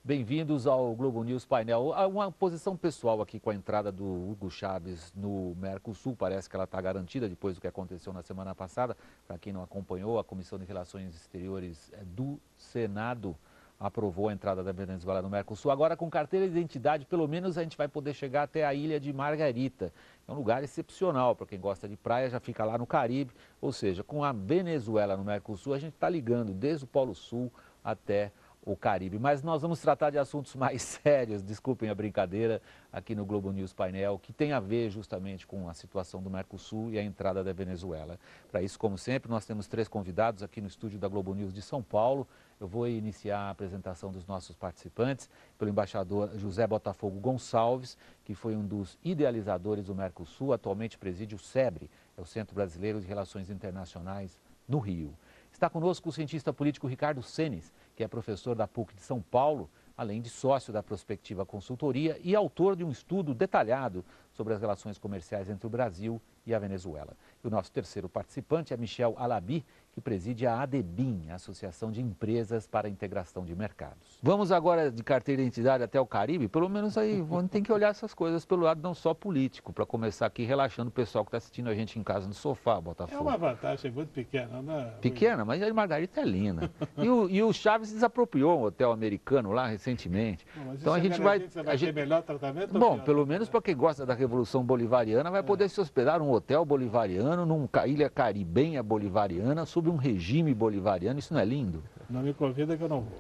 Bem-vindos ao Globo News Painel. Há uma posição pessoal aqui com a entrada do Hugo Chávez no Mercosul. Parece que ela está garantida depois do que aconteceu na semana passada. Para quem não acompanhou, a Comissão de Relações Exteriores do Senado aprovou a entrada da Venezuela no Mercosul. Agora, com carteira de identidade, pelo menos a gente vai poder chegar até a ilha de Margarita. É um lugar excepcional para quem gosta de praia, já fica lá no Caribe. Ou seja, com a Venezuela no Mercosul, a gente está ligando desde o Polo Sul até o Caribe. Mas nós vamos tratar de assuntos mais sérios, desculpem a brincadeira, aqui no Globo News Painel, que tem a ver justamente com a situação do Mercosul e a entrada da Venezuela. Para isso, como sempre, nós temos 3 convidados aqui no estúdio da Globo News de São Paulo. Eu vou iniciar a apresentação dos nossos participantes pelo embaixador José Botafogo Gonçalves, que foi um dos idealizadores do Mercosul, atualmente preside o SEBRE, é o Centro Brasileiro de Relações Internacionais, no Rio. Está conosco o cientista político Ricardo Senes, que é professor da PUC de São Paulo, além de sócio da Prospectiva Consultoria e autor de um estudo detalhado sobre as relações comerciais entre o Brasil e a Venezuela. E o nosso terceiro participante é Michel Alabi, que preside a ADEBIM, a Associação de Empresas para a Integração de Mercados. Vamos agora de carteira de identidade até o Caribe? Pelo menos aí tem que olhar essas coisas pelo lado não só político, para começar aqui relaxando o pessoal que está assistindo a gente em casa no sofá, Botafogo. É uma vantagem muito pequena, né? Pequena, mas a Margarita é linda. E o Chaves desapropriou um hotel americano lá recentemente. Mas então a gente vai... Você vai ter melhor tratamento? Bom, pelo menos para quem gosta da Revolução Bolivariana, vai poder se hospedar num hotel bolivariano, numa ilha caribenha bolivariana, sob um regime bolivariano. Isso não é lindo? Não me convida que eu não vou.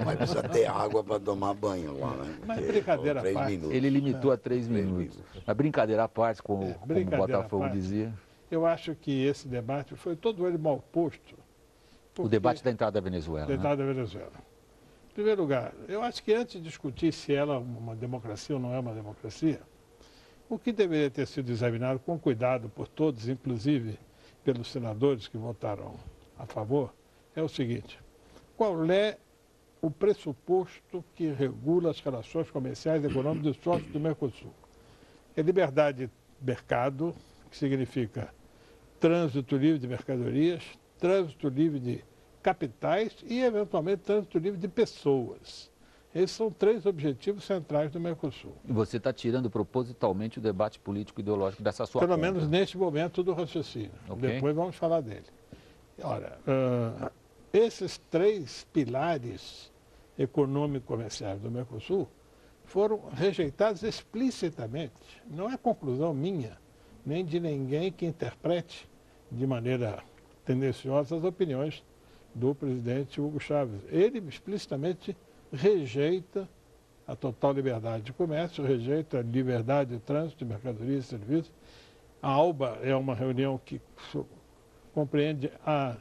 Mas precisa ter água para tomar banho lá, né? Mas brincadeira à parte. Ele limitou a 3 minutos. Mas brincadeira à parte, como o Botafogo dizia. Eu acho que esse debate foi todo ele mal posto. O debate da entrada da Venezuela. Da entrada da Venezuela. Em primeiro lugar, eu acho que antes de discutir se ela é uma democracia ou não é uma democracia, o que deveria ter sido examinado com cuidado por todos, inclusive pelos senadores que votaram a favor, é o seguinte: qual é o pressuposto que regula as relações comerciais e econômicas dos sócios do Mercosul? É liberdade de mercado, que significa trânsito livre de mercadorias, trânsito livre de capitais e, eventualmente, trânsito livre de pessoas. Esses são 3 objetivos centrais do Mercosul. E você está tirando propositalmente o debate político-ideológico dessa sua Pelo conta. menos neste momento do raciocínio. Okay. Depois vamos falar dele. Ora, esses 3 pilares econômico-comerciais do Mercosul foram rejeitados explicitamente. Não é conclusão minha, nem de ninguém que interprete de maneira tendenciosa as opiniões do presidente Hugo Chávez. Ele explicitamente rejeita a total liberdade de comércio, rejeita a liberdade de trânsito de mercadorias e serviços. A ALBA é uma reunião que compreende a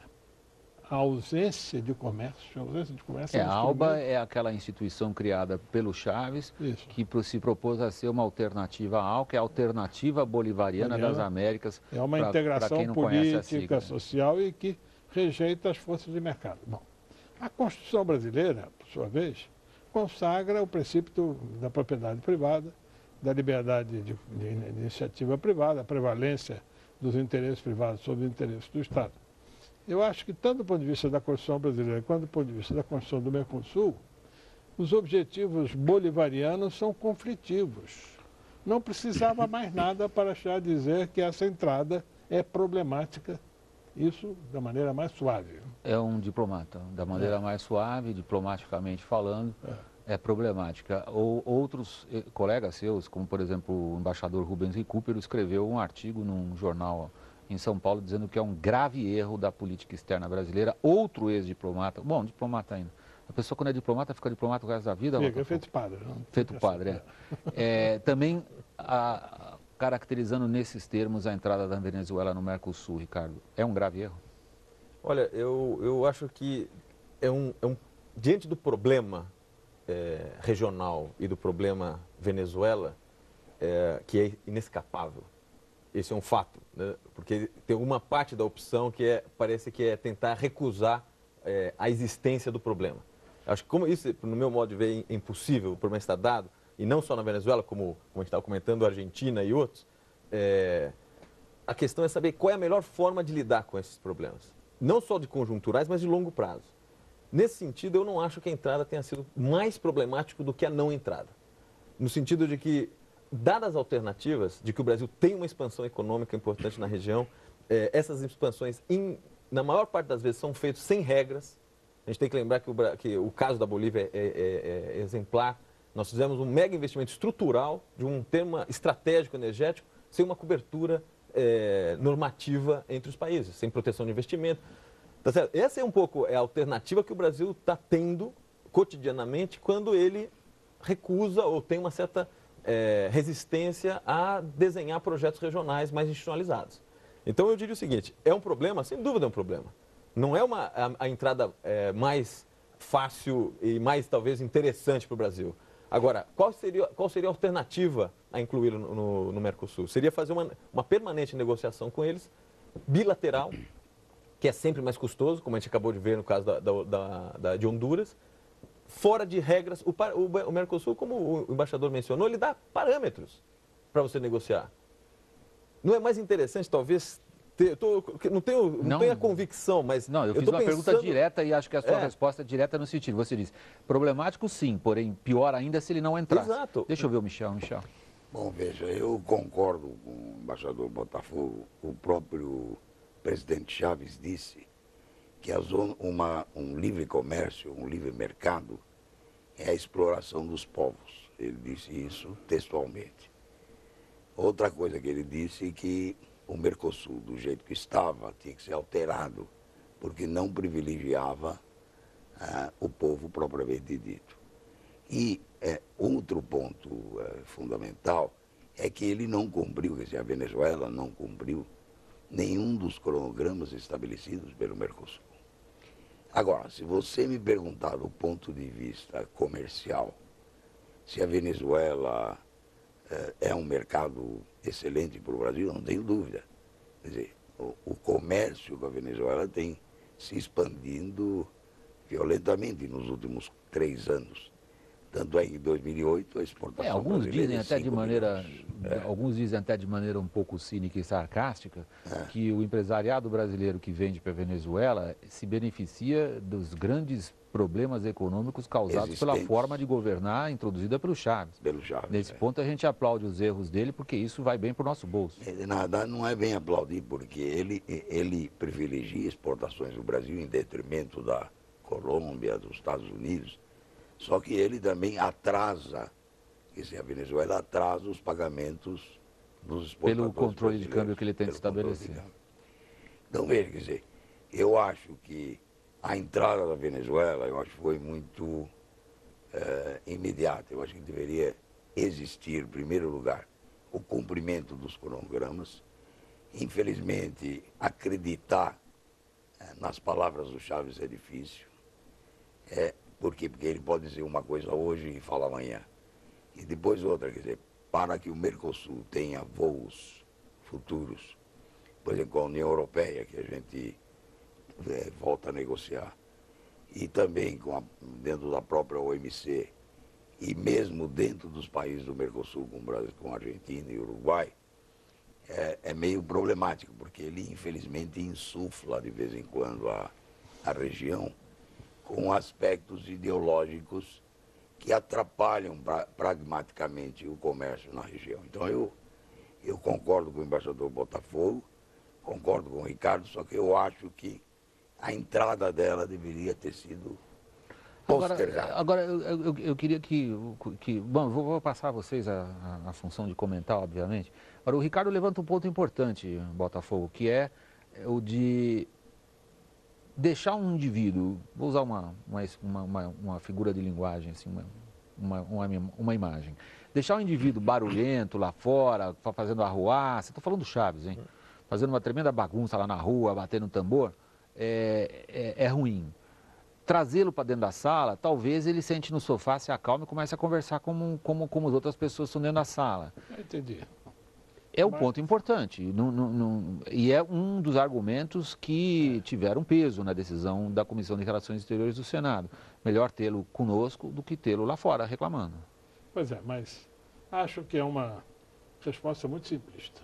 ausência de comércio. A ausência de comércio a ALBA é aquela instituição criada pelo Chaves, que se propôs a ser uma alternativa à AL, que é a Alternativa Bolivariana das Américas. É uma integração política, social e que rejeita as forças de mercado. Bom, a Constituição brasileira, por sua vez, consagra o princípio da propriedade privada, da liberdade de iniciativa privada, a prevalência dos interesses privados sobre os interesses do Estado. Eu acho que, tanto do ponto de vista da Constituição brasileira quanto do ponto de vista da Constituição do Mercosul, os objetivos bolivarianos são conflitivos. Não precisava mais nada para já dizer que essa entrada é problemática. Isso da maneira mais suave. É um diplomata, da maneira mais suave, diplomaticamente falando, é problemática. Outros colegas seus, como por exemplo o embaixador Rubens Recupero, escreveu um artigo num jornal em São Paulo dizendo que é um grave erro da política externa brasileira. Outro ex-diplomata, bom, diplomata ainda. A pessoa quando é diplomata fica diplomata o resto da vida? Fica, feito padre. Feito padre, também caracterizando nesses termos a entrada da Venezuela no Mercosul, Ricardo, é um grave erro? Olha, eu acho que diante do problema regional e do problema Venezuela, que é inescapável, esse é um fato, né? Porque tem uma parte da opção que parece que é tentar recusar a existência do problema. Acho que como isso, no meu modo de ver, é impossível, o problema está dado, e não só na Venezuela, como a gente estava comentando, a Argentina e outros, a questão é saber qual é a melhor forma de lidar com esses problemas. Não só de conjunturais, mas de longo prazo. Nesse sentido, eu não acho que a entrada tenha sido mais problemático do que a não entrada. No sentido de que, dadas as alternativas de que o Brasil tem uma expansão econômica importante na região, essas expansões, na maior parte das vezes, são feitas sem regras. A gente tem que lembrar que o caso da Bolívia é exemplar. Nós fizemos um mega investimento estrutural de um tema estratégico energético sem uma cobertura normativa entre os países, sem proteção de investimento. Tá certo? Essa é um pouco a alternativa que o Brasil está tendo cotidianamente quando ele recusa ou tem uma certa resistência a desenhar projetos regionais mais institucionalizados. Então eu diria o seguinte, é um problema? Sem dúvida é um problema. Não é a entrada mais fácil e mais talvez interessante para o Brasil. Agora, qual seria a alternativa a incluí-lo no Mercosul? Seria fazer uma permanente negociação com eles, bilateral, que é sempre mais custoso, como a gente acabou de ver no caso de Honduras, fora de regras. O Mercosul, como o embaixador mencionou, ele dá parâmetros para você negociar. Não é mais interessante, talvez, não tenho a convicção, mas... Não, eu fiz uma pergunta direta e acho que a sua resposta é direta no sentido. Você diz, problemático sim, porém pior ainda se ele não entrar. Exato. Deixa eu ver o Michel. Bom, veja, eu concordo com o embaixador Botafogo. O próprio presidente Chaves disse que um livre comércio, um livre mercado, é a exploração dos povos. Ele disse isso textualmente. Outra coisa que ele disse é que o Mercosul, do jeito que estava, tinha que ser alterado, porque não privilegiava o povo propriamente dito. E outro ponto fundamental é que ele não cumpriu, quer dizer, a Venezuela não cumpriu nenhum dos cronogramas estabelecidos pelo Mercosul. Agora, se você me perguntar do ponto de vista comercial, se a Venezuela é um mercado excelente para o Brasil, não tenho dúvida. Quer dizer, o comércio com a Venezuela tem se expandindo violentamente nos últimos 3 anos. Tanto é que em 2008 a exportação alguns dizem até de maneira, milhões. alguns dizem até de maneira um pouco cínica e sarcástica que o empresariado brasileiro que vende para a Venezuela se beneficia dos grandes problemas econômicos causados pela forma de governar introduzida pelo Chaves. Nesse ponto a gente aplaude os erros dele porque isso vai bem para o nosso bolso. Nada, não é bem aplaudir porque ele privilegia exportações do Brasil em detrimento da Colômbia, dos Estados Unidos. Só que ele também atrasa, quer dizer, a Venezuela atrasa os pagamentos dos exportadores. Pelo controle de câmbio que ele tenta estabelecer. Então, veja, quer dizer, eu acho que a entrada da Venezuela, eu acho que foi muito imediata. Eu acho que deveria existir, em primeiro lugar, o cumprimento dos cronogramas. Infelizmente, acreditar nas palavras do Chaves é difícil. Por quê? Porque ele pode dizer uma coisa hoje e fala amanhã. E depois outra, quer dizer, para que o Mercosul tenha voos futuros, por exemplo, com a União Europeia, que a gente volta a negociar, e também dentro da própria OMC, e mesmo dentro dos países do Mercosul, como Brasil, com a Argentina e Uruguai, é meio problemático, porque ele infelizmente insufla de vez em quando a região com aspectos ideológicos que atrapalham pragmaticamente o comércio na região. Então eu concordo com o embaixador Botafogo, concordo com o Ricardo, só que eu acho que a entrada dela deveria ter sido postergada. Agora eu queria que bom, vou passar a vocês a função de comentar, obviamente. Agora, o Ricardo levanta um ponto importante, Botafogo, que é o de deixar um indivíduo, vou usar uma figura de linguagem, assim, uma imagem, deixar um indivíduo barulhento lá fora, fazendo arruaça, estou falando do Chaves, hein? Fazendo uma tremenda bagunça lá na rua, batendo tambor, é ruim. Trazê-lo para dentro da sala, talvez ele sente no sofá, se acalme e comece a conversar como as outras pessoas estão dentro da sala. Entendi. É um ponto importante e é um dos argumentos que tiveram peso na decisão da Comissão de Relações Exteriores do Senado. Melhor tê-lo conosco do que tê-lo lá fora reclamando. Pois é, mas acho que é uma resposta muito simplista.